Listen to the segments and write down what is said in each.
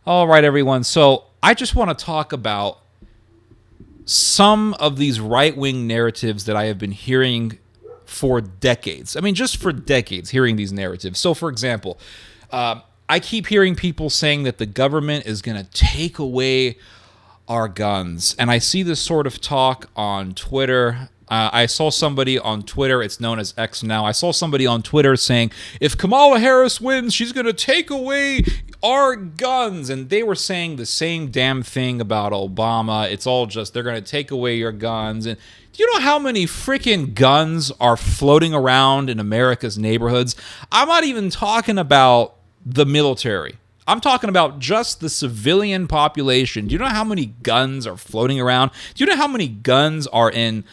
All right, everyone. So I just want to talk about some of these right-wing narratives that I have been hearing for decades. I mean, just for decades, hearing these narratives. So, for example, I keep hearing people saying that the government is going to take away our guns. And I see this sort of talk on Twitter. I saw somebody on Twitter, it's known as X now. I saw somebody on Twitter saying, if Kamala Harris wins, she's going to take away our guns. And they were saying the same damn thing about Obama. It's all just, they're going to take away your guns. And do you know how many freaking guns are floating around in America's neighborhoods? I'm not even talking about the military. I'm talking about just the civilian population. Do you know how many guns are floating around? Do you know how many guns are in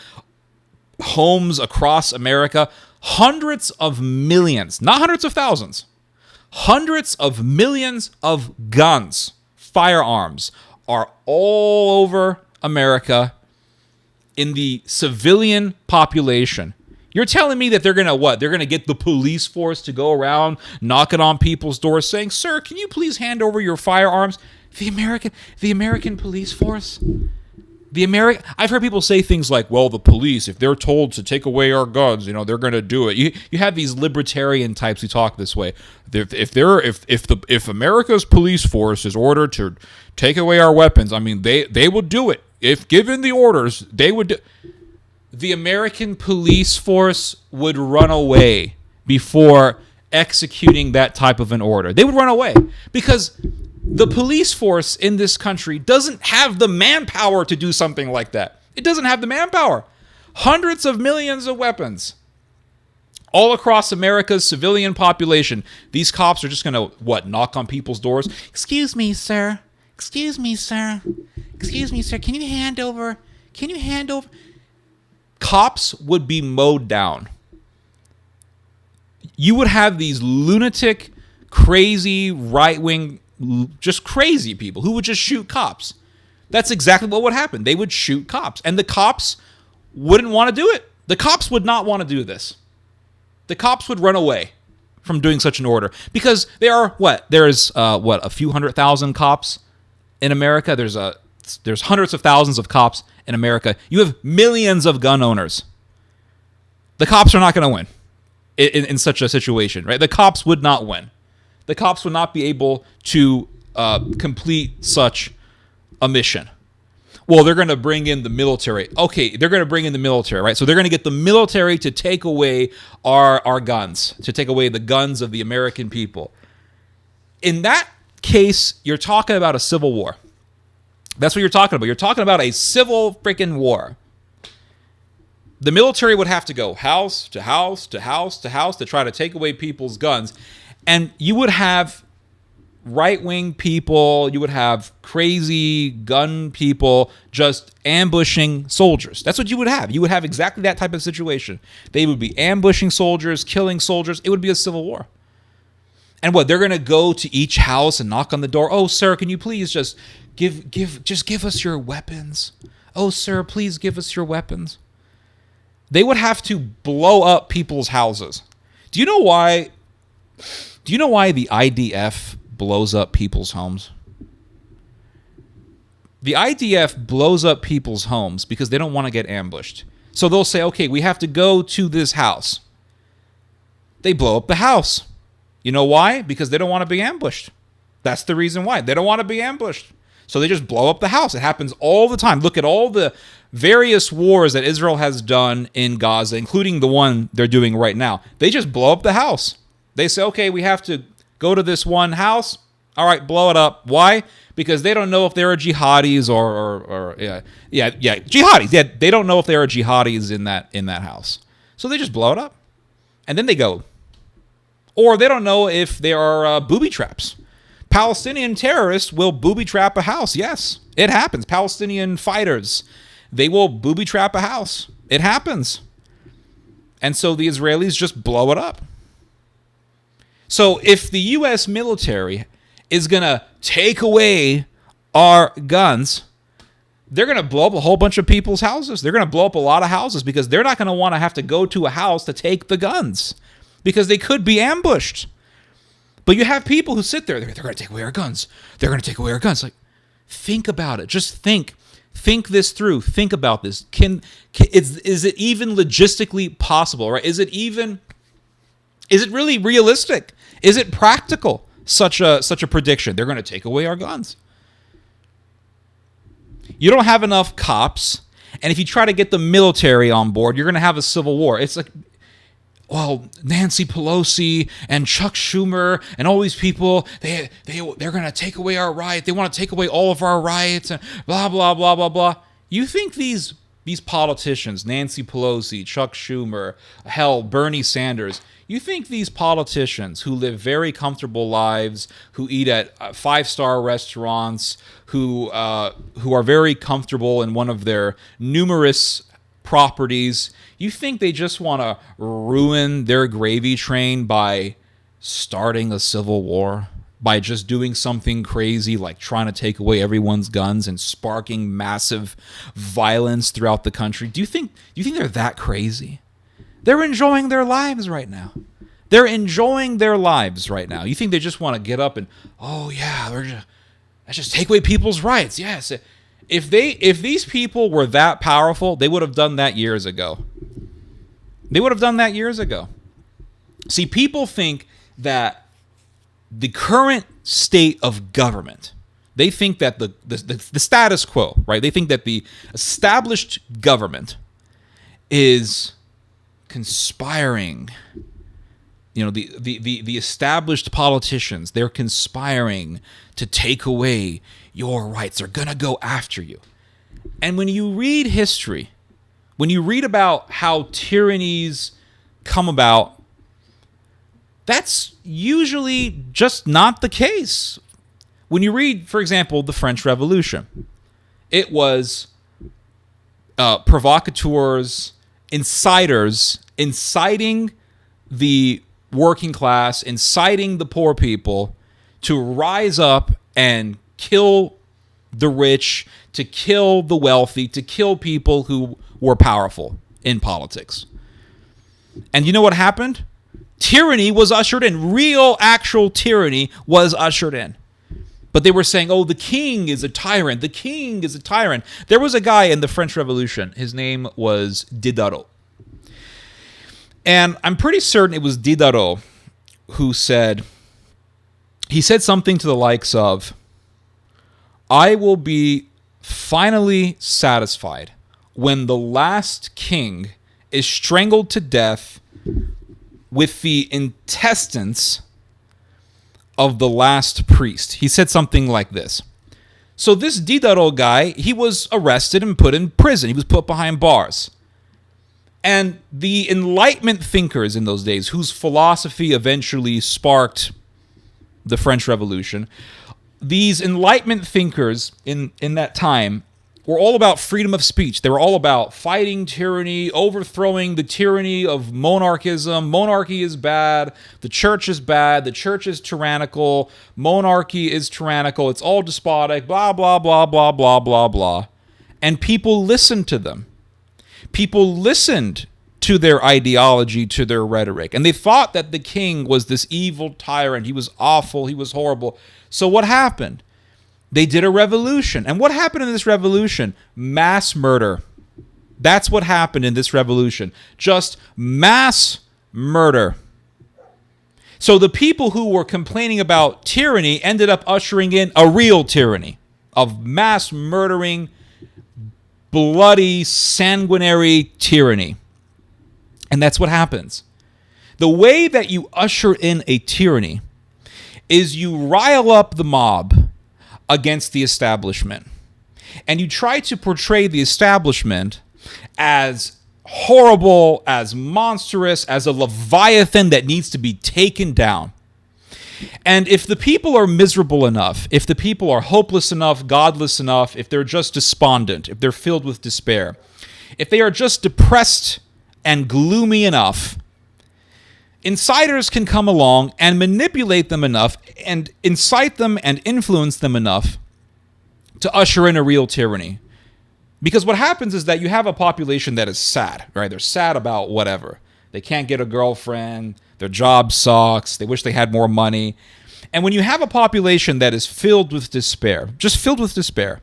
homes across America? Hundreds of millions, not hundreds of thousands, hundreds of millions of guns, firearms are all over America in the civilian population. You're telling me that they're going to what? They're going to get the police force to go around knocking on people's doors saying, "Sir, can you please hand over your firearms?" The American police force? I've heard people say things like, well, the police, if they're told to take away our guns, they're going to do it. You have these libertarian types who talk this way. If America's police force is ordered to take away our weapons, I mean, they would do it. If given the orders, they would do. The American police force would run away before executing that type of an order. They would run away because the police force in this country doesn't have the manpower to do something like that. It doesn't have the manpower. Hundreds of millions of weapons all across America's civilian population. These cops are just going to, knock on people's doors? Excuse me, sir. Excuse me, sir. Excuse me, sir. Can you hand over? Cops would be mowed down. You would have these lunatic, crazy, right-wing, just crazy people who would just shoot cops. That's exactly what would happen. They would shoot cops. And the cops wouldn't want to do it. The cops would not want to do this. The cops would run away from doing such an order. Because there are, There's, a few 100,000 cops in America? There's hundreds of thousands of cops in America. You have millions of gun owners. The cops are not going to win in such a situation, right? The cops would not win. The cops would not be able to complete such a mission. Well, they're going to bring in the military. Okay, they're going to bring in the military, right? So they're going to get the military to take away our guns, to take away the guns of the American people. In that case, you're talking about a civil war. That's what you're talking about. You're talking about a civil freaking war. The military would have to go house to house to house to house to try to take away people's guns. And you would have right-wing people, you would have crazy gun people just ambushing soldiers. That's what you would have. You would have exactly that type of situation. They would be ambushing soldiers, killing soldiers. It would be a civil war. And they're going to go to each house and knock on the door. Oh, sir, can you please just give us your weapons? Oh, sir, please give us your weapons. They would have to blow up people's houses. Do you know why the IDF blows up people's homes? The IDF blows up people's homes because they don't want to get ambushed. So they'll say, okay, we have to go to this house. They blow up the house. You know why? Because they don't want to be ambushed. That's the reason why. They don't want to be ambushed. So they just blow up the house. It happens all the time. Look at all the various wars that Israel has done in Gaza, including the one they're doing right now. They just blow up the house. They say, okay, we have to go to this one house. All right, blow it up. Why? Because they don't know if there are jihadis or jihadis. Yeah, they don't know if there are jihadis in that house. So they just blow it up. And then they go. Or they don't know if there are booby traps. Palestinian terrorists will booby trap a house. Yes, it happens. Palestinian fighters, they will booby trap a house. It happens. And so the Israelis just blow it up. So if the U.S. military is going to take away our guns, they're going to blow up a whole bunch of people's houses. They're going to blow up a lot of houses because they're not going to want to have to go to a house to take the guns because they could be ambushed. But you have people who sit there, they're going to take away our guns. They're going to take away our guns. Like, think about it. Just think. Think this through. Think about this. Is it even logistically possible, right? Is it really realistic? Is it practical, such a prediction? They're going to take away our guns. You don't have enough cops, and if you try to get the military on board, you're going to have a civil war. It's like, well, Nancy Pelosi and Chuck Schumer and all these people, they're going to take away our rights. They want to take away all of our rights and blah, blah, blah, blah, blah. You think these politicians, Nancy Pelosi, Chuck Schumer, hell, Bernie Sanders, you think these politicians who live very comfortable lives, who eat at 5-star restaurants, who are very comfortable in one of their numerous properties, you think they just want to ruin their gravy train by starting a civil war? By just doing something crazy like trying to take away everyone's guns and sparking massive violence throughout the country? Do you think they're that crazy? They're enjoying their lives right now. They're enjoying their lives right now. You think they just want to get up and, oh yeah, let's just take away people's rights? Yes. If these people were that powerful, they would have done that years ago. They would have done that years ago. See, people think that the current state of government, they think that the status quo, right? They think that the established government is conspiring. You know, the established politicians, they're conspiring to take away your rights. They're going to go after you. And when you read history, when you read about how tyrannies come about, that's usually just not the case. When you read, for example, the French Revolution, it was provocateurs, inciters, inciting the working class, inciting the poor people to rise up and kill the rich, to kill the wealthy, to kill people who were powerful in politics. And you know what happened? Tyranny was ushered in. Real, actual tyranny was ushered in. But they were saying, oh, the king is a tyrant. The king is a tyrant. There was a guy in the French Revolution. His name was Diderot. And I'm pretty certain it was Diderot who said something to the likes of, I will be finally satisfied when the last king is strangled to death with the intestines of the last priest. He said something like this. So this Diderot guy, he was arrested and put in prison. He was put behind bars. And the Enlightenment thinkers in those days, whose philosophy eventually sparked the French Revolution, these Enlightenment thinkers in that time were all about freedom of speech. They were all about fighting tyranny, overthrowing the tyranny of monarchism. Monarchy is bad. The church is bad. The church is tyrannical. Monarchy is tyrannical. It's all despotic, blah, blah, blah, blah, blah, blah, blah. And people listened to them. People listened to their ideology, to their rhetoric. And they thought that the king was this evil tyrant. He was awful. He was horrible. So what happened? They did a revolution. And what happened in this revolution? Mass murder. That's what happened in this revolution. Just mass murder. So the people who were complaining about tyranny ended up ushering in a real tyranny of mass murdering, bloody, sanguinary tyranny. And that's what happens. The way that you usher in a tyranny is you rile up the mob against the establishment. And you try to portray the establishment as horrible, as monstrous, as a leviathan that needs to be taken down. And if the people are miserable enough, if the people are hopeless enough, godless enough, if they're just despondent, if they're filled with despair, if they are just depressed and gloomy enough, insiders can come along and manipulate them enough and incite them and influence them enough to usher in a real tyranny. Because what happens is that you have a population that is sad, right? They're sad about whatever. They can't get a girlfriend. Their job sucks. They wish they had more money. And when you have a population that is filled with despair, just filled with despair,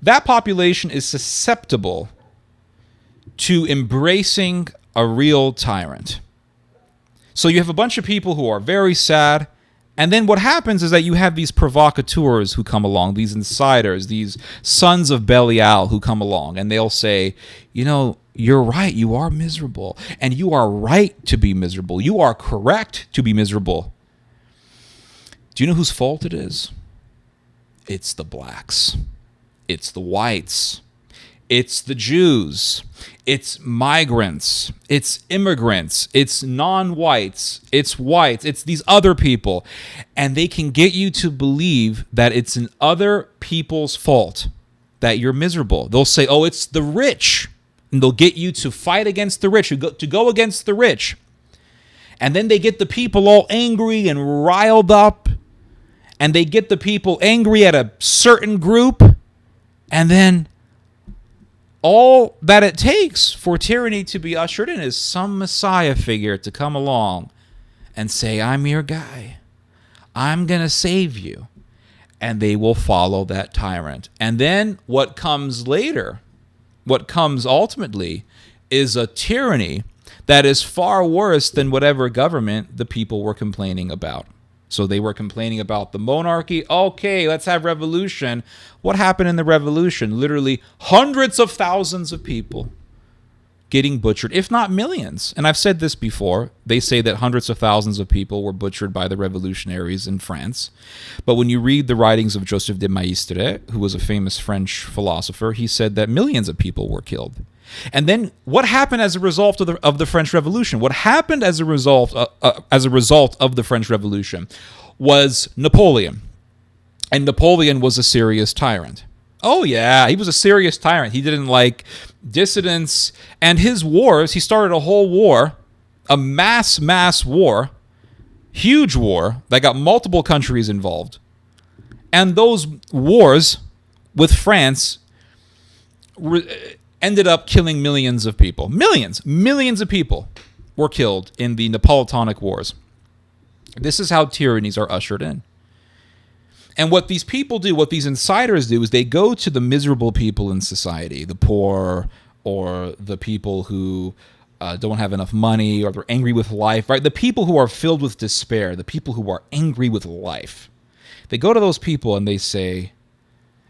that population is susceptible to embracing a real tyrant. So you have a bunch of people who are very sad, and then what happens is that you have these provocateurs who come along, these insiders, these sons of Belial who come along, and they'll say, you know, you're right, you are miserable, and you are right to be miserable. You are correct to be miserable. Do you know whose fault it is? It's the blacks. It's the whites. It's the Jews. It's migrants. It's immigrants. It's non-whites. It's whites. It's these other people. And they can get you to believe that it's in other people's fault that you're miserable. They'll say, oh, it's the rich. And they'll get you to fight against the rich, to go against the rich. And then they get the people all angry and riled up. And they get the people angry at a certain group. And then all that it takes for tyranny to be ushered in is some messiah figure to come along and say, I'm your guy. I'm going to save you. And they will follow that tyrant. And then what comes later, what comes ultimately, is a tyranny that is far worse than whatever government the people were complaining about. So they were complaining about the monarchy. Okay, let's have revolution. What happened in the revolution? Literally hundreds of thousands of people getting butchered, if not millions. And I've said this before. They say that hundreds of thousands of people were butchered by the revolutionaries in France. But when you read the writings of Joseph de Maistre, who was a famous French philosopher, he said that millions of people were killed. And then what happened as a result of the French Revolution? What happened as a result of the French Revolution was Napoleon. And Napoleon was a serious tyrant. Oh yeah, he was a serious tyrant. He didn't like dissidents. And his wars, he started a whole war, a mass war, huge war that got multiple countries involved. And those wars with France ended up killing millions of people. Millions of people were killed in the Napoleonic Wars. This is how tyrannies are ushered in. And what these people do, what these insiders do, is they go to the miserable people in society, the poor or the people who don't have enough money or they're angry with life, right? The people who are filled with despair, the people who are angry with life. They go to those people and they say,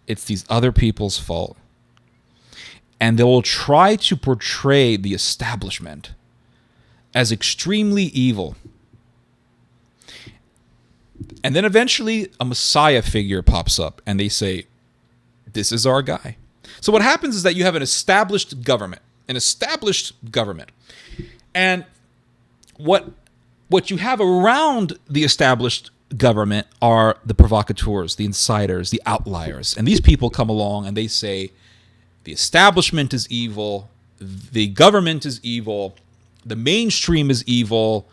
it's these other people's fault. And they will try to portray the establishment as extremely evil. And then eventually a messiah figure pops up and they say, this is our guy. So what happens is that you have an established government. And what you have around the established government are the provocateurs, the insiders, the outliers. And these people come along and they say, the establishment is evil, the government is evil, the mainstream is evil,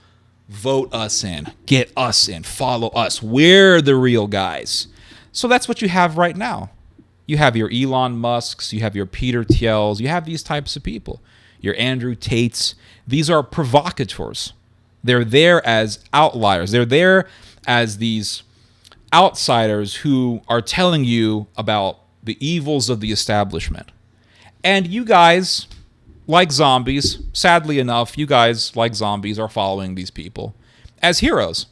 vote us in, get us in, follow us, we're the real guys. So that's what you have right now. You have your Elon Musks, you have your Peter Thiels, you have these types of people, your Andrew Tates. These are provocateurs. They're there as outliers. They're there as these outsiders who are telling you about the evils of the establishment. And you guys, like zombies, sadly enough, you guys, like zombies, are following these people as heroes.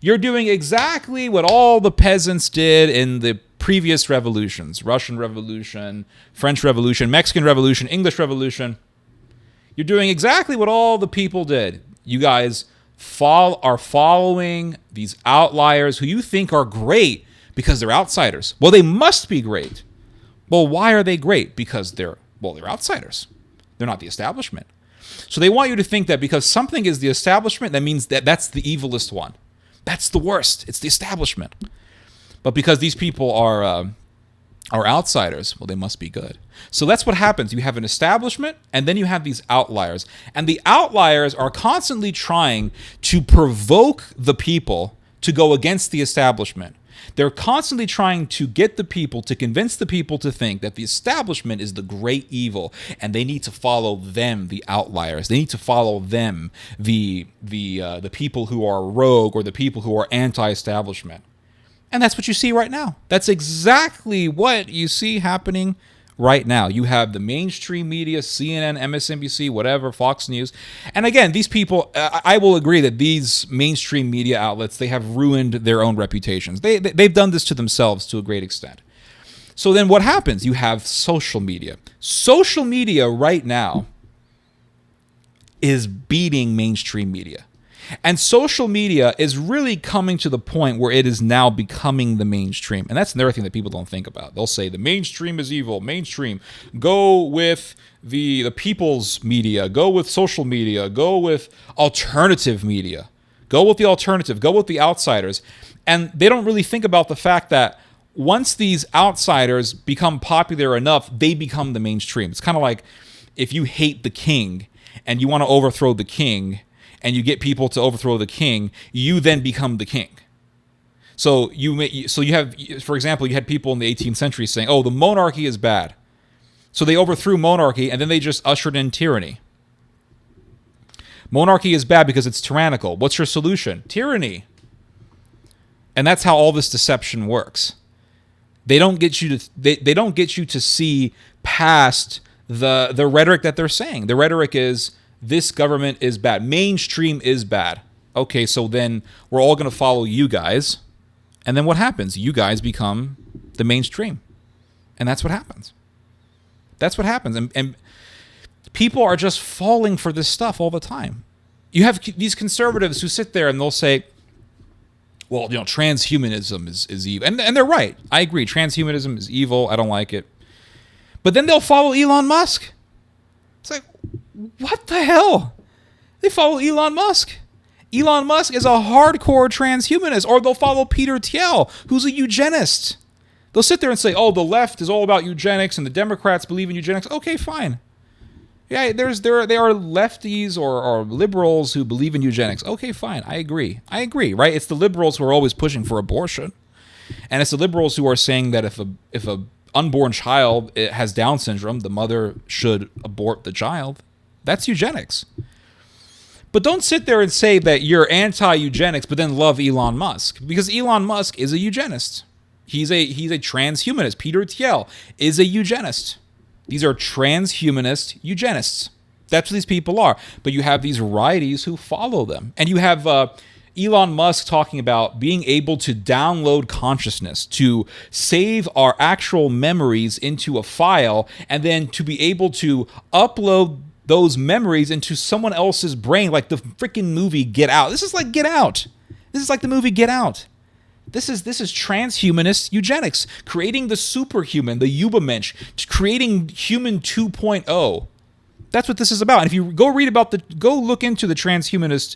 You're doing exactly what all the peasants did in the previous revolutions. Russian Revolution, French Revolution, Mexican Revolution, English Revolution. You're doing exactly what all the people did. You guys are following these outliers who you think are great because they're outsiders. Well, they must be great. Well, why are they great? Because they're outsiders. They're not the establishment. So they want you to think that because something is the establishment, that means that that's the evilest one. That's the worst. It's the establishment. But because these people are outsiders, well, they must be good. So that's what happens. You have an establishment, and then you have these outliers. And the outliers are constantly trying to provoke the people to go against the establishment. They're constantly trying to get the people, to convince the people to think that the establishment is the great evil, and they need to follow them, the outliers. They need to follow them, the people who are rogue or the people who are anti-establishment. And that's what you see right now. That's exactly what you see happening right now. You have the mainstream media, CNN, MSNBC, whatever, Fox News. And again, these people, I will agree that these mainstream media outlets, they have ruined their own reputations. They've done this to themselves to a great extent. So then what happens? You have social media. Social media right now is beating mainstream media. And social media is really coming to the point where it is now becoming the mainstream. And that's another thing that people don't think about. They'll say the mainstream is evil. Mainstream. Go with the people's media. Go with social media. Go with alternative media. Go with the alternative. Go with the outsiders. And they don't really think about the fact that once these outsiders become popular enough, they become the mainstream. It's kind of like if you hate the king and you want to overthrow the king, and you get people to overthrow the king, you then become the king. So you have, for example, you had people in the 18th century saying, "Oh, the monarchy is bad." So they overthrew monarchy, and then they just ushered in tyranny. Monarchy is bad because it's tyrannical. What's your solution? Tyranny. And that's how all this deception works. They don't get you to they don't get you to see past the rhetoric that they're saying. The rhetoric is, this government is bad. Mainstream is bad. Okay, so then we're all going to follow you guys. And then what happens? You guys become the mainstream. And that's what happens. That's what happens. And people are just falling for this stuff all the time. You have these conservatives who sit there and they'll say, well, transhumanism is evil. And they're right. I agree. Transhumanism is evil. I don't like it. But then they'll follow Elon Musk. It's like, what the hell? They follow Elon Musk. Elon Musk is a hardcore transhumanist. Or they'll follow Peter Thiel, who's a eugenist. They'll sit there and say, oh, the left is all about eugenics and the Democrats believe in eugenics. Okay, fine. Yeah, there are lefties or liberals who believe in eugenics. Okay, fine. I agree, right? It's the liberals who are always pushing for abortion. And it's the liberals who are saying that if a unborn child has Down syndrome, the mother should abort the child. That's eugenics. But don't sit there and say that you're anti-eugenics, but then love Elon Musk, because Elon Musk is a eugenist. He's a transhumanist. Peter Thiel is a eugenist. These are transhumanist eugenists. That's what these people are. But you have these righties who follow them, and you have Elon Musk talking about being able to download consciousness, to save our actual memories into a file, and then to be able to upload those memories into someone else's brain, like the freaking movie Get Out. This is like Get Out. This is like the movie Get Out. This is transhumanist eugenics, creating the superhuman, the Übermensch, creating human 2.0. That's what this is about. And if you go look into the transhumanist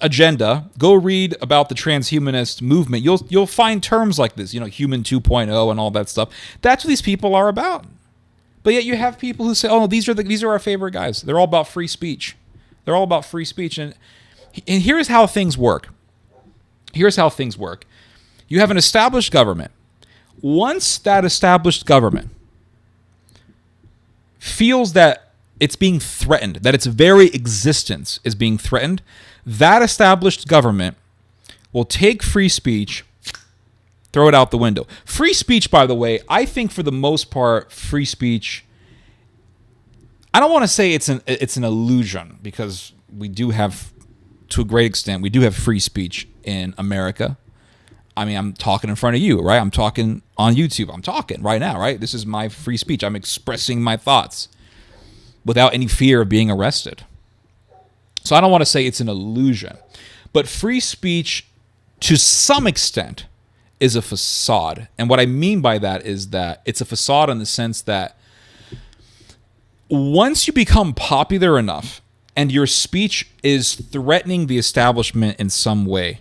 agenda, go read about the transhumanist movement, you'll find terms like this, human 2.0 and all that stuff. That's what these people are about. But yet you have people who say, oh, these are our favorite guys. They're all about free speech. They're all about free speech. And here's how things work. You have an established government. Once that established government feels that it's being threatened, that its very existence is being threatened, that established government will take free speech, throw it out the window. Free speech, by the way, I think for the most part, free speech, I don't want to say it's an illusion, because we do have, to a great extent, we do have free speech in America. I mean, I'm talking in front of you, right? I'm talking on YouTube. I'm talking right now, right? This is my free speech. I'm expressing my thoughts without any fear of being arrested. So I don't want to say it's an illusion. But free speech, to some extent, is a facade. And what I mean by that is that it's a facade in the sense that once you become popular enough and your speech is threatening the establishment in some way,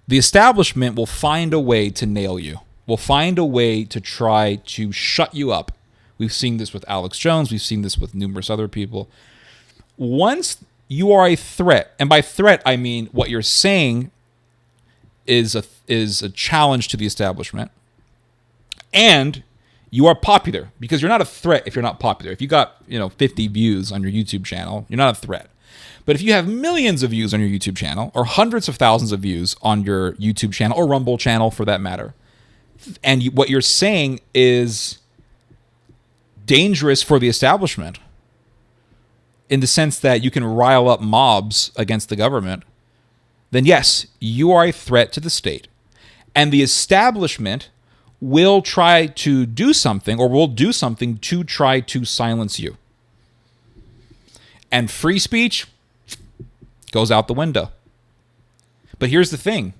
the establishment will find a way to nail you, will find a way to try to shut you up. We've seen this with Alex Jones. We've seen this with numerous other people. Once you are a threat, and by threat I mean what you're saying is a challenge to the establishment, and you are popular, because you're not a threat if you're not popular. If you got 50 views on your YouTube channel, you're not a threat. But if you have millions of views on your YouTube channel, or hundreds of thousands of views on your YouTube channel, or Rumble channel for that matter, and what you're saying is dangerous for the establishment, in the sense that you can rile up mobs against the government, then yes, you are a threat to the state. And the establishment will try to do something, or will do something to try to silence you. And free speech goes out the window. But here's the thing.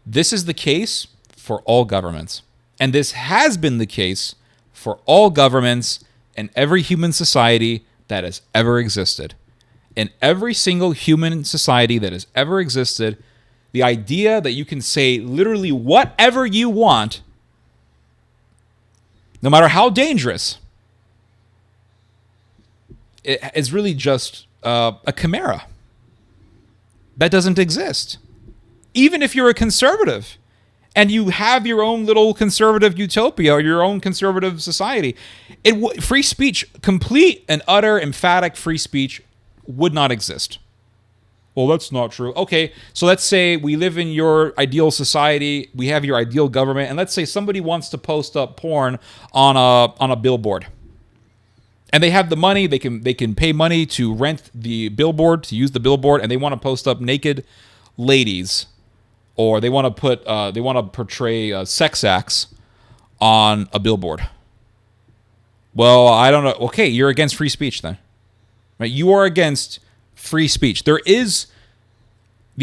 This is the case for all governments. And this has been the case for all governments in every human society that has ever existed. In every single human society that has ever existed, the idea that you can say literally whatever you want, no matter how dangerous, it is really just a chimera. That doesn't exist. Even if you're a conservative and you have your own little conservative utopia or your own conservative society, free speech, complete and utter emphatic free speech, would not exist. Well, that's not true. Okay, so let's say we live in your ideal society, we have your ideal government, and let's say somebody wants to post up porn on a billboard. And they have the money, they can pay money to rent the billboard, to use the billboard, and they want to post up naked ladies, or they want to portray sex acts on a billboard. Well, I don't know. Okay, you're against free speech then. Right? You are against free speech. The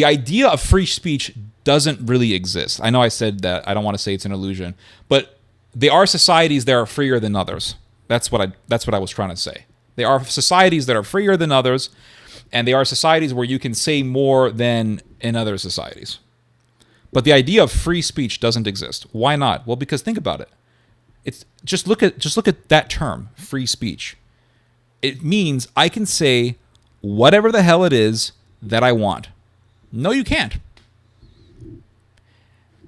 idea of free speech doesn't really exist. I know I said that. I don't want to say it's an illusion, but there are societies that are freer than others. That's what I was trying to say. There are societies that are freer than others, and there are societies where you can say more than in other societies. But the idea of free speech doesn't exist. Why not? Well, because think about it. It's just look at that term, free speech. It means I can say whatever the hell it is that I want. No, you can't.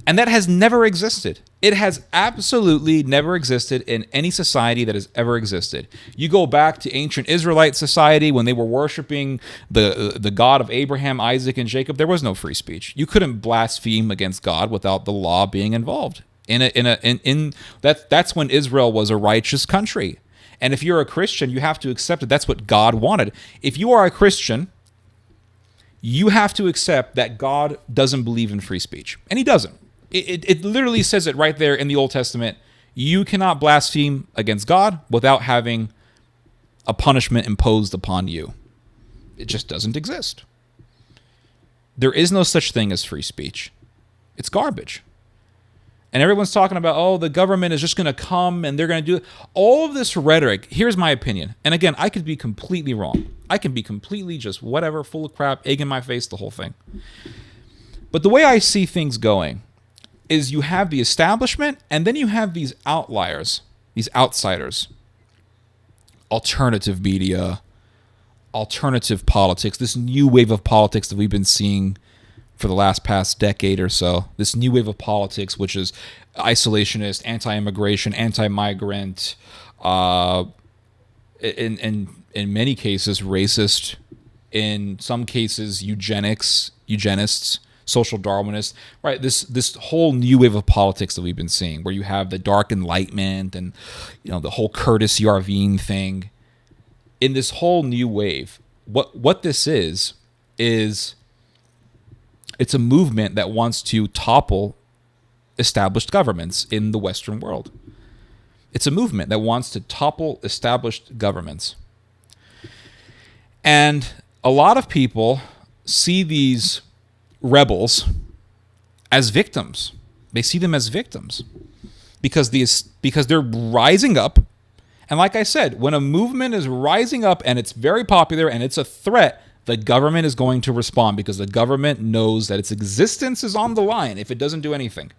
And that has never existed. It has absolutely never existed in any society that has ever existed. You go back to ancient Israelite society when they were worshiping the God of Abraham, Isaac, and Jacob. There was no free speech. You couldn't blaspheme against God without the law being involved. That's when Israel was a righteous country. And if you're a Christian, you have to accept that that's what God wanted. If you are a Christian, you have to accept that God doesn't believe in free speech. And he doesn't. It literally says it right there in the Old Testament. You cannot blaspheme against God without having a punishment imposed upon you. It just doesn't exist. There is no such thing as free speech. It's garbage. And everyone's talking about, oh, the government is just going to come and they're going to do all of this rhetoric. Here's my opinion. And again, I could be completely wrong. I can be completely just whatever, full of crap, egg in my face, the whole thing. But the way I see things going is you have the establishment and then you have these outliers, these outsiders, alternative media, alternative politics, this new wave of politics that we've been seeing for the past decade or so, this new wave of politics, which is isolationist, anti-immigration, anti-migrant, in many cases racist, in some cases eugenists, social Darwinists, right? This whole new wave of politics that we've been seeing, where you have the Dark Enlightenment and the whole Curtis Yarvine thing. In this whole new wave, what this is it's a movement that wants to topple established governments in the Western world. It's a movement that wants to topple established governments. And a lot of people see these rebels as victims. They see them as victims because they're rising up. And like I said, when a movement is rising up and it's very popular and it's a threat, the government is going to respond because the government knows that its existence is on the line if it doesn't do anything.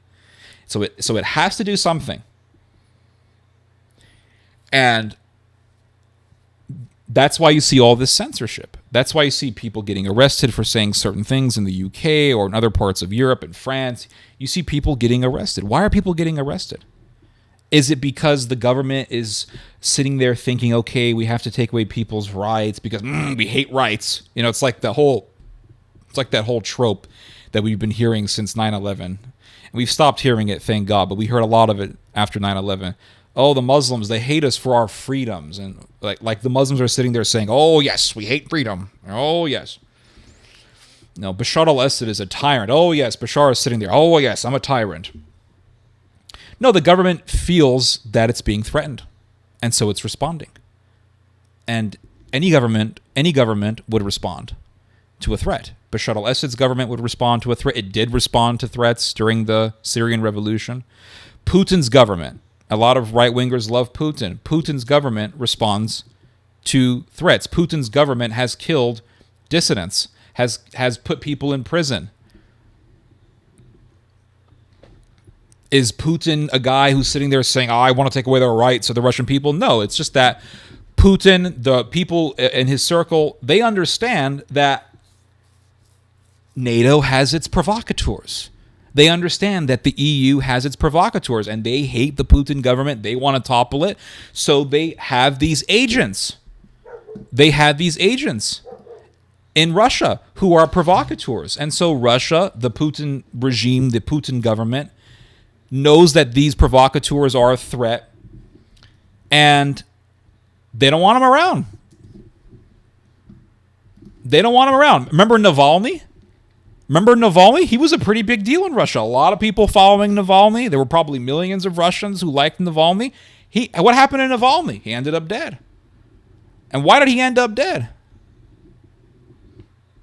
So it has to do something. And that's why you see all this censorship. That's why you see people getting arrested for saying certain things in the UK or in other parts of Europe and France. You see people getting arrested. Why are people getting arrested? Is it because the government is sitting there thinking, okay, we have to take away people's rights because we hate rights? You know, it's like that whole trope that we've been hearing since 9/11. And we've stopped hearing it, thank God, but we heard a lot of it after 9/11. Oh, the Muslims, they hate us for our freedoms. And like the Muslims are sitting there saying, oh, yes, we hate freedom. Oh, yes. No, Bashar al-Assad is a tyrant. Oh, yes, Bashar is sitting there. Oh, yes, I'm a tyrant. No, the government feels that it's being threatened, and so it's responding. And any government would respond to a threat. Bashar al-Assad's government would respond to a threat. It did respond to threats during the Syrian revolution. Putin's government, a lot of right-wingers love Putin. Putin's government responds to threats. Putin's government has killed dissidents, has put people in prison. Is Putin a guy who's sitting there saying, oh, I want to take away the rights of the Russian people? No, it's just that Putin, the people in his circle, they understand that NATO has its provocateurs. They understand that the EU has its provocateurs, and they hate the Putin government. They want to topple it. So they have these agents. They have these agents in Russia who are provocateurs. And so Russia, the Putin regime, the Putin government, knows that these provocateurs are a threat, and they don't want them around. They don't want them around. Remember Navalny? He was a pretty big deal in Russia. A lot of people following Navalny. There were probably millions of Russians who liked Navalny. What happened to Navalny? He ended up dead. And why did he end up dead?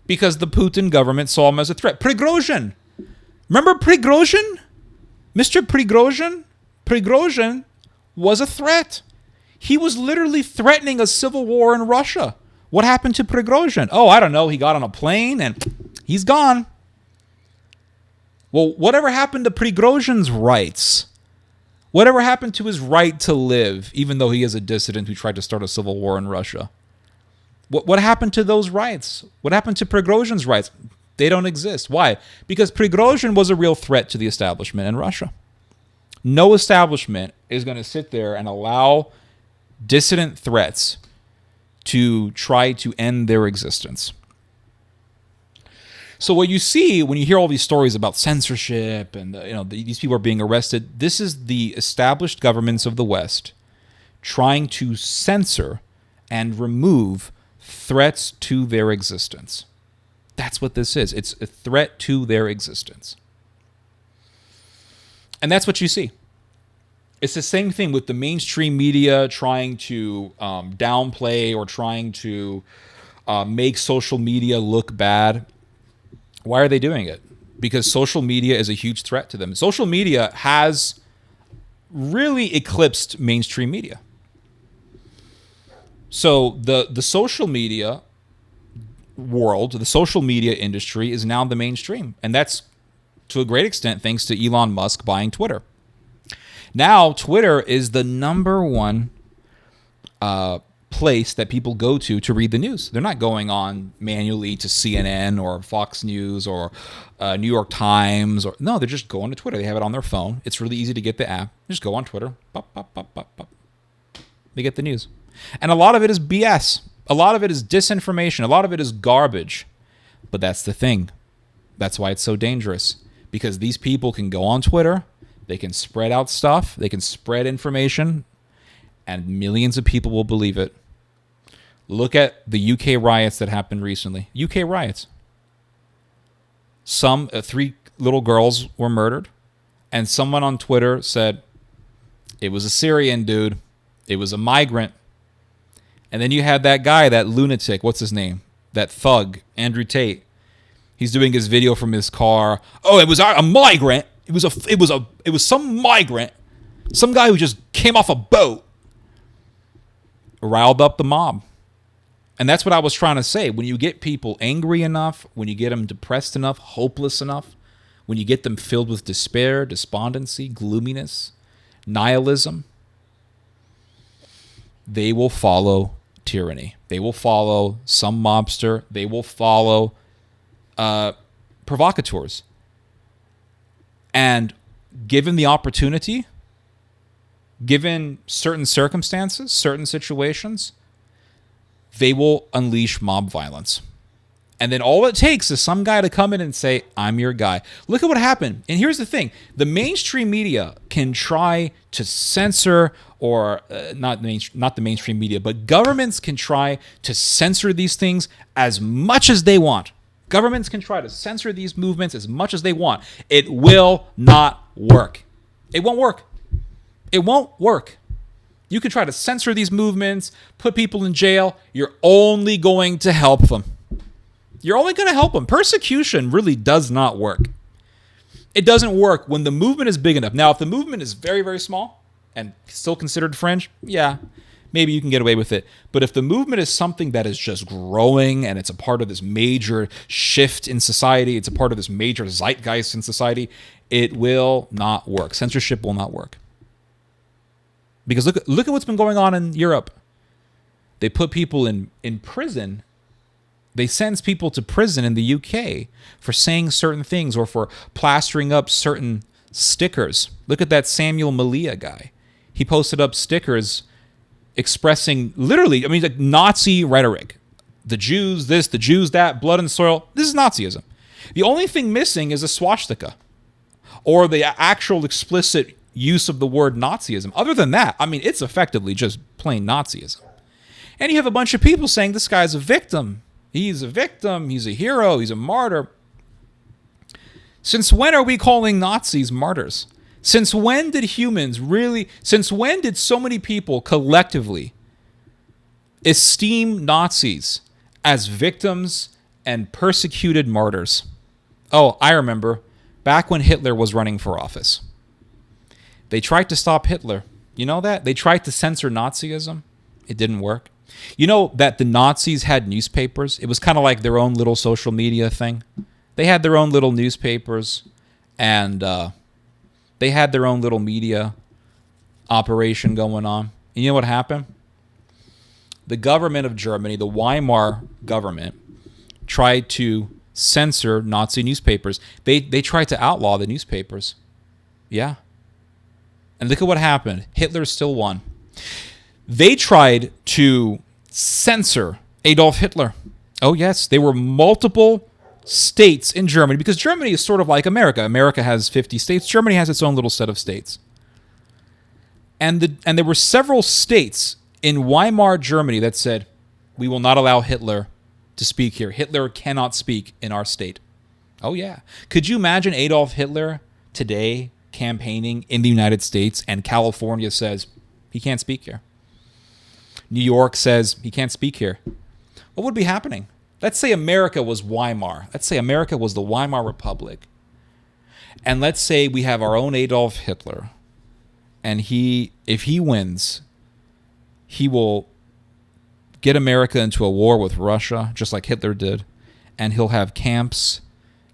Because the Putin government saw him as a threat. Prigozhin. Remember Prigozhin? Mr. Prigozhin? Prigozhin was a threat. He was literally threatening a civil war in Russia. What happened to Prigozhin? Oh, I don't know. He got on a plane and he's gone. Well, whatever happened to Prigozhin's rights? Whatever happened to his right to live, even though he is a dissident who tried to start a civil war in Russia? What happened to those rights? What happened to Prigozhin's rights? They don't exist. Why? Because Prigozhin was a real threat to the establishment in Russia. No establishment is going to sit there and allow dissident threats to try to end their existence. So what you see when you hear all these stories about censorship and these people are being arrested, this is the established governments of the West trying to censor and remove threats to their existence. That's what this is. It's a threat to their existence. And that's what you see. It's the same thing with the mainstream media trying to downplay or trying to make social media look bad. Why are they doing it? Because social media is a huge threat to them. Social media has really eclipsed mainstream media. So the social media world, the social media industry is now the mainstream. And that's to a great extent thanks to Elon Musk buying Twitter. Now, Twitter is the number one place that people go to read the news. They're not going on manually to CNN or Fox News or New York Times. No, they're just going to Twitter. They have it on their phone. It's really easy to get the app. Just go on Twitter. Pop, pop, pop, pop, pop. They get the news. And a lot of it is BS. A lot of it is disinformation. A lot of it is garbage. But that's the thing. That's why it's so dangerous. Because these people can go on Twitter. They can spread out stuff. They can spread information. And millions of people will believe it. Look at the UK riots that happened recently. UK riots. 3 little girls were murdered. And someone on Twitter said, it was a Syrian dude. It was a migrant. And then you had that guy, that lunatic, what's his name? That thug, Andrew Tate. He's doing his video from his car. Oh, it was a migrant. It was some migrant. Some guy who just came off a boat. Riled up the mob. And that's what I was trying to say. When you get people angry enough, when you get them depressed enough, hopeless enough, when you get them filled with despair, despondency, gloominess, nihilism, they will follow tyranny. They will follow some mobster. They will follow provocateurs. And given the opportunity, given certain circumstances, certain situations, they will unleash mob violence. And then all it takes is some guy to come in and say, I'm your guy. Look at what happened. And here's the thing. The mainstream media can try to censor, or not the mainstream media, but governments can try to censor these things as much as they want. Governments can try to censor these movements as much as they want. It will not work. It won't work. It won't work. You can try to censor these movements, put people in jail. You're only going to help them. You're only going to help them. Persecution really does not work. It doesn't work when the movement is big enough. Now, if the movement is very, very small and still considered fringe, yeah, maybe you can get away with it. But if the movement is something that is just growing and it's a part of this major shift in society, it's a part of this major zeitgeist in society, it will not work. Censorship will not work. Because look at what's been going on in Europe. They put people in prison. They send people to prison in the UK for saying certain things or for plastering up certain stickers. Look at that Samuel Malia guy. He posted up stickers expressing literally, like Nazi rhetoric. The Jews this, the Jews that, blood and soil. This is Nazism. The only thing missing is a swastika or the actual explicit use of the word Nazism. Other than that, it's effectively just plain Nazism. And you have a bunch of people saying this guy's a victim. He's a victim. He's a hero. He's a martyr. Since when are we calling Nazis martyrs? Since when did so many people collectively esteem Nazis as victims and persecuted martyrs? Oh, I remember back when Hitler was running for office. They tried to stop Hitler. You know that? They tried to censor Nazism. It didn't work. You know that the Nazis had newspapers? It was kind of like their own little social media thing. They had their own little newspapers, and they had their own little media operation going on. And you know what happened? The government of Germany, the Weimar government, tried to censor Nazi newspapers. They tried to outlaw the newspapers. Yeah. And look at what happened. Hitler still won. They tried to censor Adolf Hitler. Oh, yes. There were multiple states in Germany, because Germany is sort of like America. America has 50 states. Germany has its own little set of states. And there were several states in Weimar Germany that said, we will not allow Hitler to speak here. Hitler cannot speak in our state. Oh, yeah. Could you imagine Adolf Hitler today campaigning in the United States and California says he can't speak here? New York says he can't speak here. What would be happening? Let's say America was Weimar. Let's say America was the Weimar Republic. And let's say we have our own Adolf Hitler. And if he wins, he will get America into a war with Russia, just like Hitler did. And he'll have camps,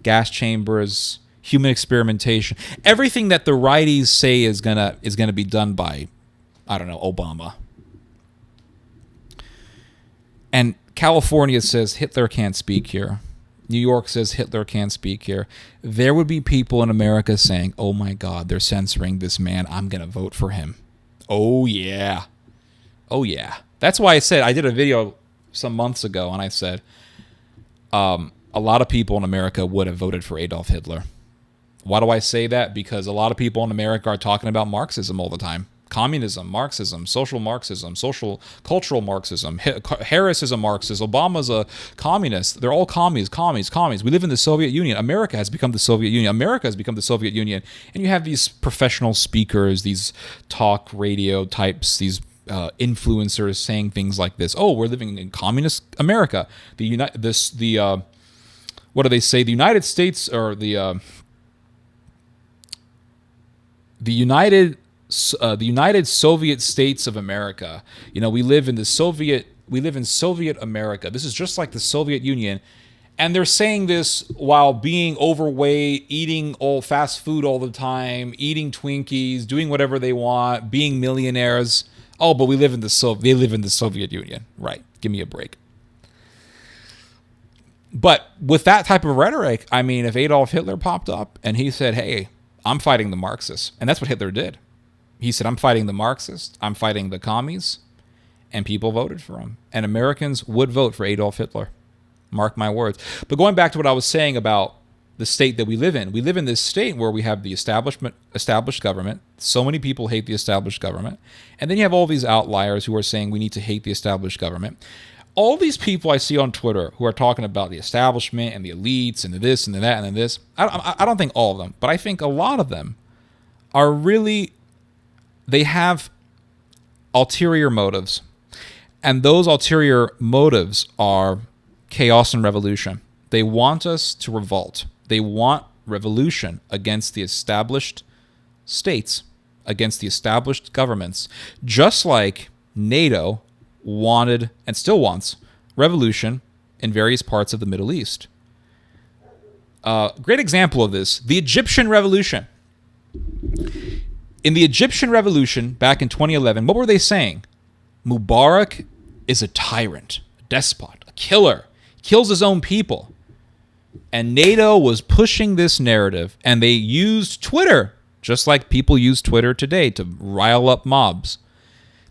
gas chambers, human experimentation. Everything that the righties say is gonna be done by, I don't know, Obama. And California says Hitler can't speak here. New York says Hitler can't speak here. There would be people in America saying, oh my God, they're censoring this man. I'm going to vote for him. Oh yeah. Oh yeah. That's why I said, I did a video some months ago and I said, a lot of people in America would have voted for Adolf Hitler. Why do I say that? Because a lot of people in America are talking about Marxism all the time. Communism, Marxism, social cultural Marxism. Harris is a Marxist. Obama's a communist. They're all commies. We live in the Soviet Union. America has become the Soviet Union. America has become the Soviet Union. And you have these professional speakers, these talk radio types, these influencers saying things like this. Oh, we're living in communist America. What do they say? The United States, or the United Soviet States of America. We live in Soviet America. This is just like the Soviet Union. And they're saying this while being overweight, eating all fast food all the time, eating Twinkies, doing whatever they want, being millionaires. Oh, but we live in they live in the Soviet Union. Right. Give me a break. But with that type of rhetoric, I mean, if Adolf Hitler popped up and he said, hey, I'm fighting the Marxists, and that's what Hitler did. He said, I'm fighting the Marxists, I'm fighting the commies, and people voted for him. And Americans would vote for Adolf Hitler. Mark my words. But going back to what I was saying about the state that we live in this state where we have the established government. So many people hate the established government. And then you have all these outliers who are saying we need to hate the established government. All these people I see on Twitter who are talking about the establishment and the elites and the this and the that and the this, I don't think all of them, but I think a lot of them are really, they have ulterior motives. And those ulterior motives are chaos and revolution. They want us to revolt. They want revolution against the established states, against the established governments, just like NATO wanted and still wants revolution in various parts of the Middle East. Great example of this, the Egyptian Revolution. In the Egyptian Revolution back in 2011, what were they saying? Mubarak is a tyrant, a despot, a killer, kills his own people. And NATO was pushing this narrative, and they used Twitter, just like people use Twitter today, to rile up mobs.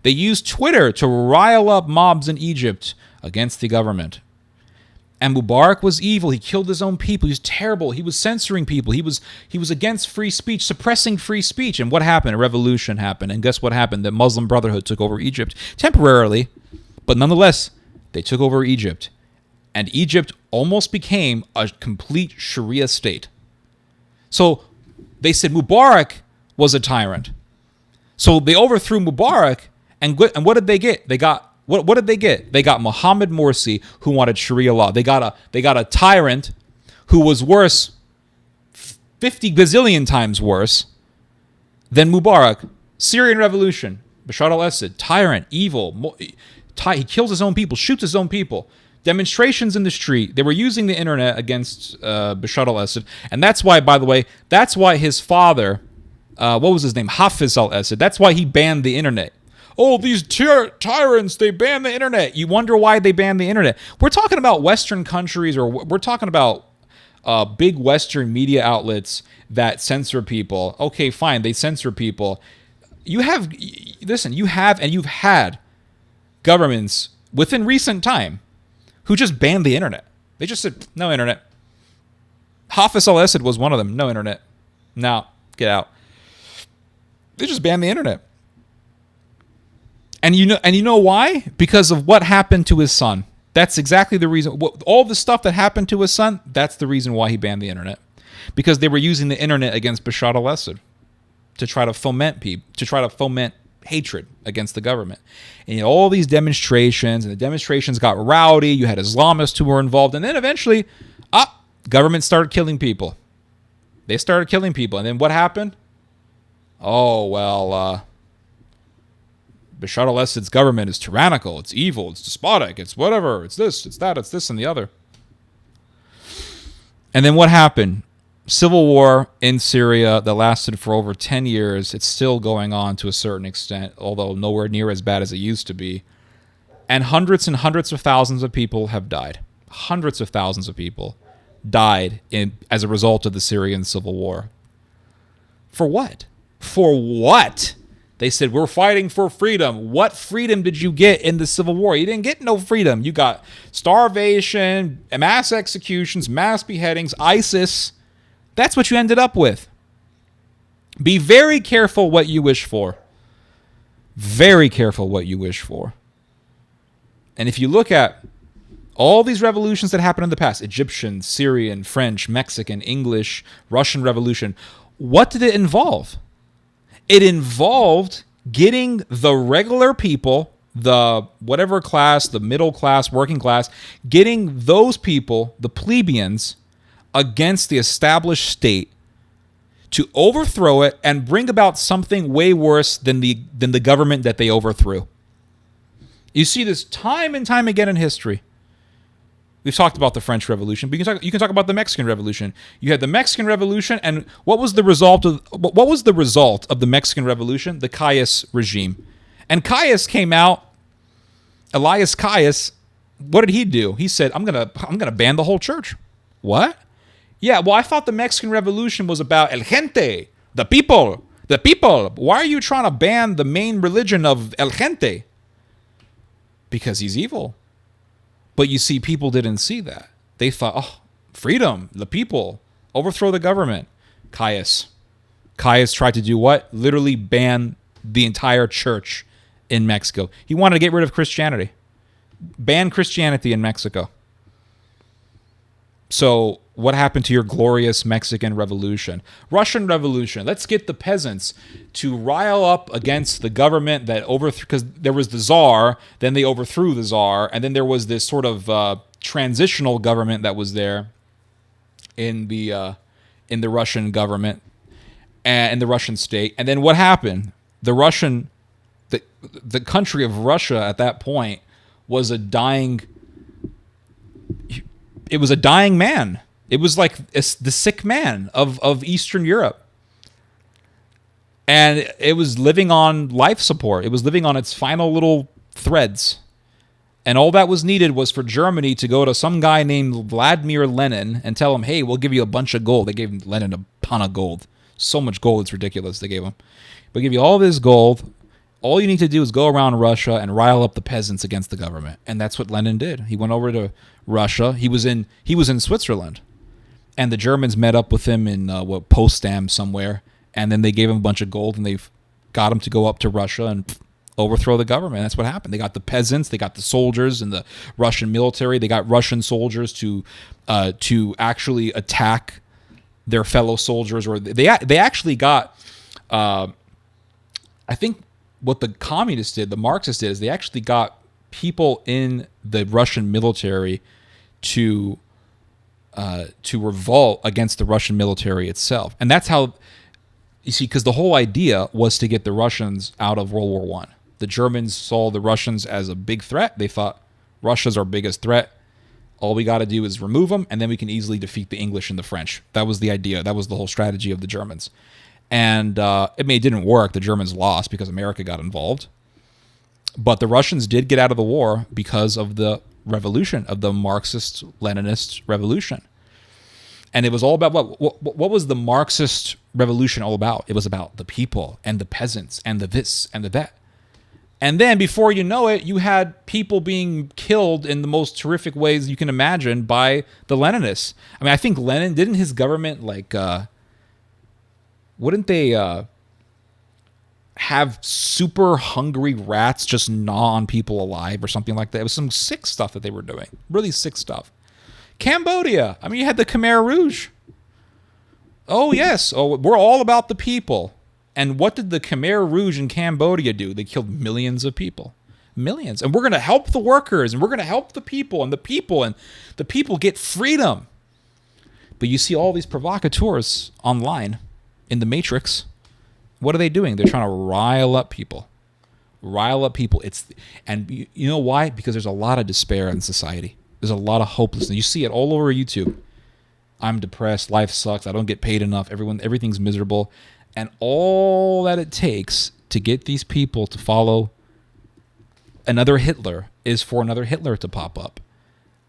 They used Twitter to rile up mobs in Egypt against the government. And Mubarak was evil. He killed his own people. He was terrible. He was censoring people. He was against free speech, suppressing free speech. And what happened? A revolution happened. And guess what happened? The Muslim Brotherhood took over Egypt temporarily, but nonetheless, they took over Egypt. And Egypt almost became a complete Sharia state. So they said Mubarak was a tyrant. So they overthrew Mubarak, and what did they get? What did they get? They got Mohammed Morsi, who wanted Sharia law. They got a tyrant who was worse, 50 gazillion times worse than Mubarak. Syrian Revolution, Bashar al-Assad, tyrant, evil. He kills his own people, shoots his own people. Demonstrations in the street. They were using the internet against Bashar al-Assad. And that's why, by the way, that's why his father, what was his name? Hafiz al-Assad. That's why he banned the internet. Oh, these tyrants, they banned the internet. You wonder why they banned the internet. We're talking about Western countries, or we're talking about big Western media outlets that censor people. Okay, fine, they censor people. You have and you've had governments within recent time who just banned the internet. They just said, no internet. Hafiz al-Assad was one of them. No internet. No, get out. They just banned the internet. And you know why? Because of what happened to his son. That's exactly the reason. All the stuff that happened to his son, that's the reason why he banned the internet. Because they were using the internet against Bashar al-Assad to try to foment hatred against the government. And you had all these demonstrations, and the demonstrations got rowdy. You had Islamists who were involved. And then eventually, government started killing people. They started killing people. And then what happened? Oh, well, Bashar al-Assad's government is tyrannical. It's evil. It's despotic. It's whatever. It's this. It's that. It's this and the other. And then what happened? Civil war in Syria that lasted for over 10 years. It's still going on to a certain extent, although nowhere near as bad as it used to be. And hundreds of thousands of people have died. Hundreds of thousands of people died as a result of the Syrian civil war. For what? For what? They said, we're fighting for freedom. What freedom did you get in the Civil War? You didn't get no freedom. You got starvation, mass executions, mass beheadings, ISIS. That's what you ended up with. Be very careful what you wish for. Very careful what you wish for. And if you look at all these revolutions that happened in the past, Egyptian, Syrian, French, Mexican, English, Russian Revolution, what did it involve? It involved getting the regular people, the whatever class, the middle class, working class, getting those people, the plebeians, against the established state to overthrow it and bring about something way worse than the government that they overthrew. You see this time and time again in history. We've talked about the French Revolution, but you can talk about the Mexican Revolution. You had the Mexican Revolution, and what was the result of the Mexican Revolution? The Calles regime. And Caius came out, Elias Caius, what did he do? He said, I'm gonna ban the whole church. What? Yeah, well, I thought the Mexican Revolution was about el gente, the people. The people. Why are you trying to ban the main religion of el gente? Because he's evil. But you see, people didn't see that. They thought, oh, freedom, the people, overthrow the government. Caius tried to do what? Literally ban the entire church in Mexico. He wanted to get rid of Christianity. Ban Christianity in Mexico. So what happened to your glorious Mexican Revolution? Russian Revolution. Let's get the peasants to rile up against the government that overthrew, because there was the Tsar, then they overthrew the Tsar, and then there was this sort of transitional government that was there in the Russian government and in the Russian state. And then what happened? The country of Russia at that point was a dying man. It was like the sick man of Eastern Europe. And it was living on life support. It was living on its final little threads. And all that was needed was for Germany to go to some guy named Vladimir Lenin and tell him, hey, we'll give you a bunch of gold. They gave Lenin a ton of gold. So much gold, it's ridiculous they gave him. We'll give you all this gold. All you need to do is go around Russia and rile up the peasants against the government. And that's what Lenin did. He went over to Russia. He was in Switzerland. And the Germans met up with him in Potsdam somewhere. And then they gave him a bunch of gold, and they got him to go up to Russia and overthrow the government. That's what happened. They got the peasants, they got the soldiers in the Russian military. They got Russian soldiers to actually attack their fellow soldiers. Or they actually got, I think, what the communists did, the Marxists did, is they actually got people in the Russian military to revolt against the Russian military itself. And that's how, you see, because the whole idea was to get the Russians out of World War I. The Germans saw the Russians as a big threat. They thought, Russia's our biggest threat. All we got to do is remove them, and then we can easily defeat the English and the French. That was the idea. That was the whole strategy of the Germans. And it didn't work. The Germans lost because America got involved. But the Russians did get out of the war because of the revolution, of the Marxist-Leninist revolution. And it was all about what was the Marxist revolution all about? It was about the people and the peasants and the this and the that. And then before you know it, you had people being killed in the most terrific ways you can imagine by the Leninists. I mean, I think Lenin, didn't his government wouldn't they have super hungry rats just gnaw on people alive or something like that? It was some sick stuff that they were doing. Really sick stuff. Cambodia. I mean, you had the Khmer Rouge. Oh, yes. Oh, we're all about the people. And what did the Khmer Rouge in Cambodia do? They killed millions of people. Millions. And we're going to help the workers, and we're going to help the people, and the people get freedom. But you see all these provocateurs online in the Matrix. What are they doing? They're trying to rile up people. Rile up people. And you know why? Because there's a lot of despair in society. There's a lot of hopelessness. You see it all over YouTube. I'm depressed. Life sucks. I don't get paid enough. Everything's miserable. And all that it takes to get these people to follow another Hitler is for another Hitler to pop up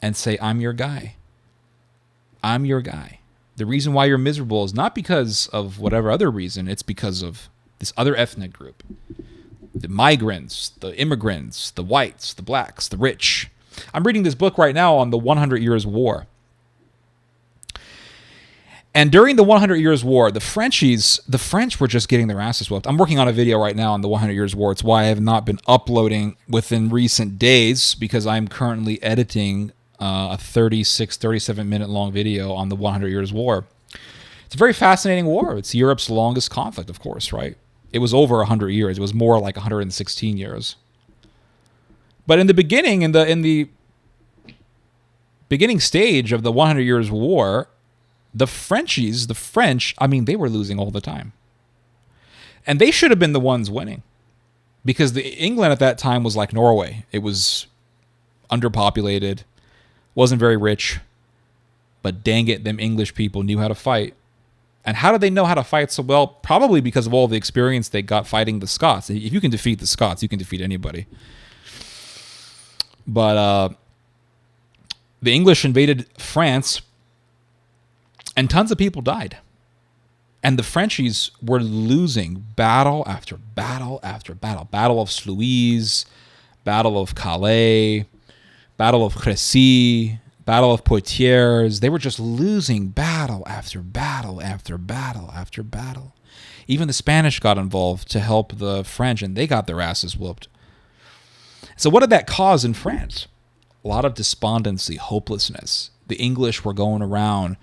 and say, I'm your guy. I'm your guy. The reason why you're miserable is not because of whatever other reason. It's because of this other ethnic group. The migrants, the immigrants, the whites, the blacks, the rich. I'm reading this book right now on the 100 Years' War. And during the 100 Years' War, the French were just getting their asses whooped. I'm working on a video right now on the 100 Years' War. It's why I have not been uploading within recent days, because I'm currently editing a 37-minute long video on the 100 Years' War. It's a very fascinating war. It's Europe's longest conflict, of course, right? It was over 100 years. It was more like 116 years. But in the beginning, in the beginning stage of the 100 Years' War, the French, they were losing all the time. And they should have been the ones winning. Because England at that time was like Norway. It was underpopulated, wasn't very rich. But dang it, them English people knew how to fight. And how did they know how to fight so well? Probably because of all the experience they got fighting the Scots. If you can defeat the Scots, you can defeat anybody. But the English invaded France, and tons of people died. And the Frenchies were losing battle after battle after battle. Battle of Sluys, Battle of Calais, Battle of Crécy, Battle of Poitiers. They were just losing battle after battle after battle after battle. Even the Spanish got involved to help the French, and they got their asses whooped. So what did that cause in France? A lot of despondency, hopelessness. The English were going around.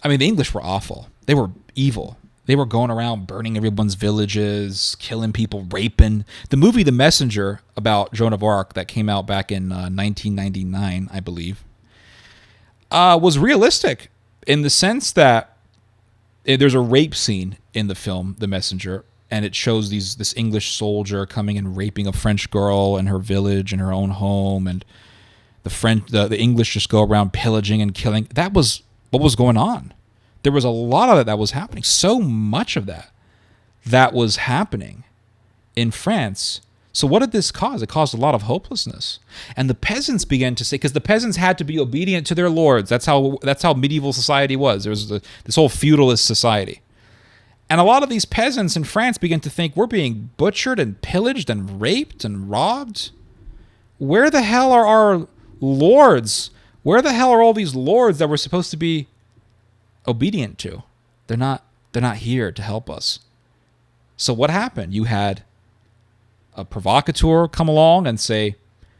I mean, the English were awful. They were evil. They were going around burning everyone's villages, killing people, raping. The movie The Messenger about Joan of Arc that came out back in 1999, I believe, was realistic in the sense that there's a rape scene in the film The Messenger, and it shows this English soldier coming and raping a French girl in her village, in her own home, and the English just go around pillaging and killing. That was what was going on. There was a lot of that was happening. So much of that was happening in France. So what did this cause? It caused a lot of hopelessness. And the peasants began to say, because the peasants had to be obedient to their lords. That's how medieval society was. There was this whole feudalist society. And a lot of these peasants in France began to think, we're being butchered and pillaged and raped and robbed. Where the hell are our lords? Where the hell are all these lords that we're supposed to be obedient to? They're not here to help us. So what happened? You had a provocateur come along and say,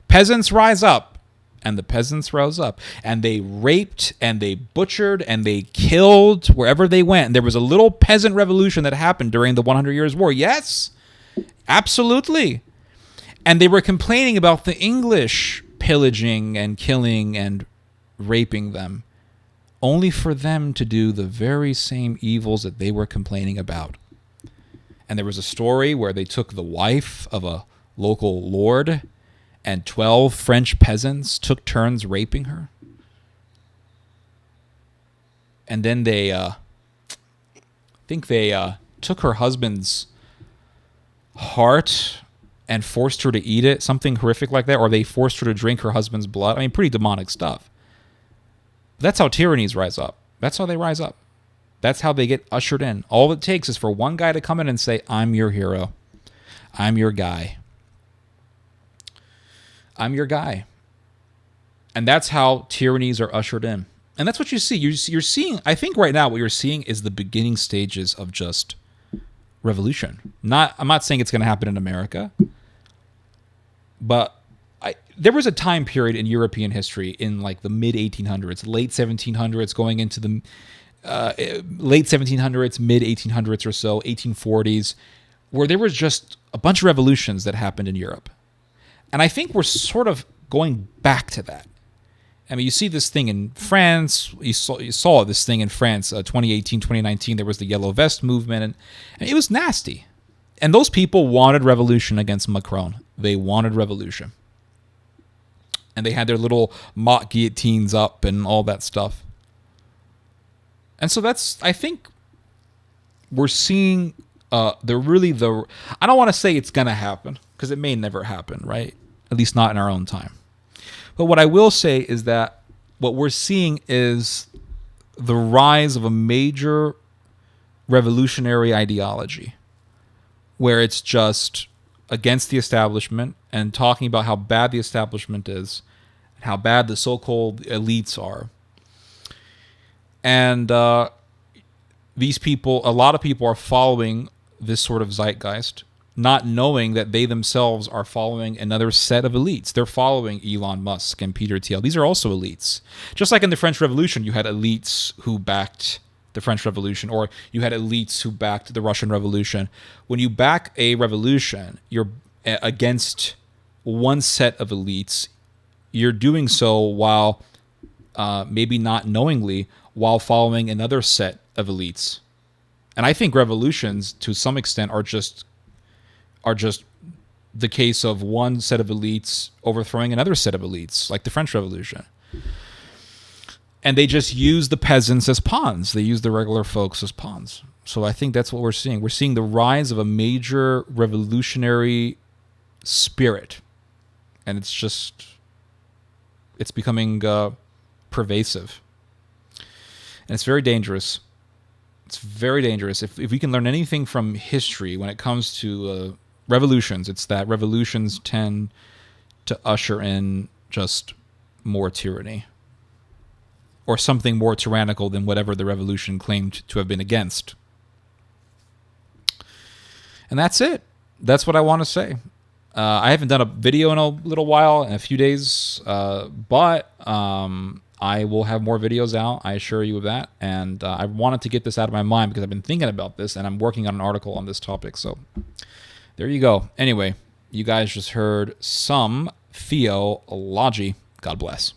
peasants rise up. And the peasants rose up, and they raped and they butchered and they killed wherever they went. And there was a little peasant revolution that happened during the 100 Years' War. Yes, absolutely. And they were complaining about the English pillaging and killing and raping them, only for them to do the very same evils that they were complaining about. And there was a story where they took the wife of a local lord, and 12 French peasants took turns raping her. And then they took her husband's heart and forced her to eat it, something horrific like that, or they forced her to drink her husband's blood. I mean, pretty demonic stuff. But that's how tyrannies rise up. That's how they rise up. That's how they get ushered in. All it takes is for one guy to come in and say, I'm your hero. I'm your guy. I'm your guy. And that's how tyrannies are ushered in. And that's what you see. You're seeing, I think right now what you're seeing is the beginning stages of just revolution. I'm not saying it's going to happen in America, but there was a time period in European history in like the mid 1800s, late 1700s, going into the late 1700s, mid 1800s or so, 1840s, where there was just a bunch of revolutions that happened in Europe. And I think we're sort of going back to that. I mean, you see this thing in France. You saw this thing in France, 2018, 2019. There was the Yellow Vest movement, and it was nasty. And those people wanted revolution against Macron. They wanted revolution. And they had their little mock guillotines up and all that stuff. And so I think we're seeing I don't want to say it's going to happen, because it may never happen, right? At least not in our own time. But what I will say is that what we're seeing is the rise of a major revolutionary ideology where it's just against the establishment and talking about how bad the establishment is and how bad the so-called elites are. And these people, a lot of people are following this sort of zeitgeist, not knowing that they themselves are following another set of elites. They're following Elon Musk and Peter Thiel. These are also elites. Just like in the French Revolution, you had elites who backed the French Revolution, or you had elites who backed the Russian Revolution. When you back a revolution, you're against one set of elites. You're doing so while maybe not knowingly, while following another set of elites. And I think revolutions, to some extent, are just the case of one set of elites overthrowing another set of elites, like the French Revolution. And they just use the peasants as pawns. They use the regular folks as pawns. So I think that's what we're seeing. We're seeing the rise of a major revolutionary spirit. And it's becoming pervasive. And it's very dangerous. It's very dangerous. If we can learn anything from history when it comes to revolutions, it's that revolutions tend to usher in just more tyranny. Or something more tyrannical than whatever the revolution claimed to have been against. And that's it. That's what I want to say. I haven't done a video in a little while, in a few days, but I will have more videos out, I assure you of that. And I wanted to get this out of my mind because I've been thinking about this, and I'm working on an article on this topic. So there you go. Anyway, you guys just heard some theology. God bless.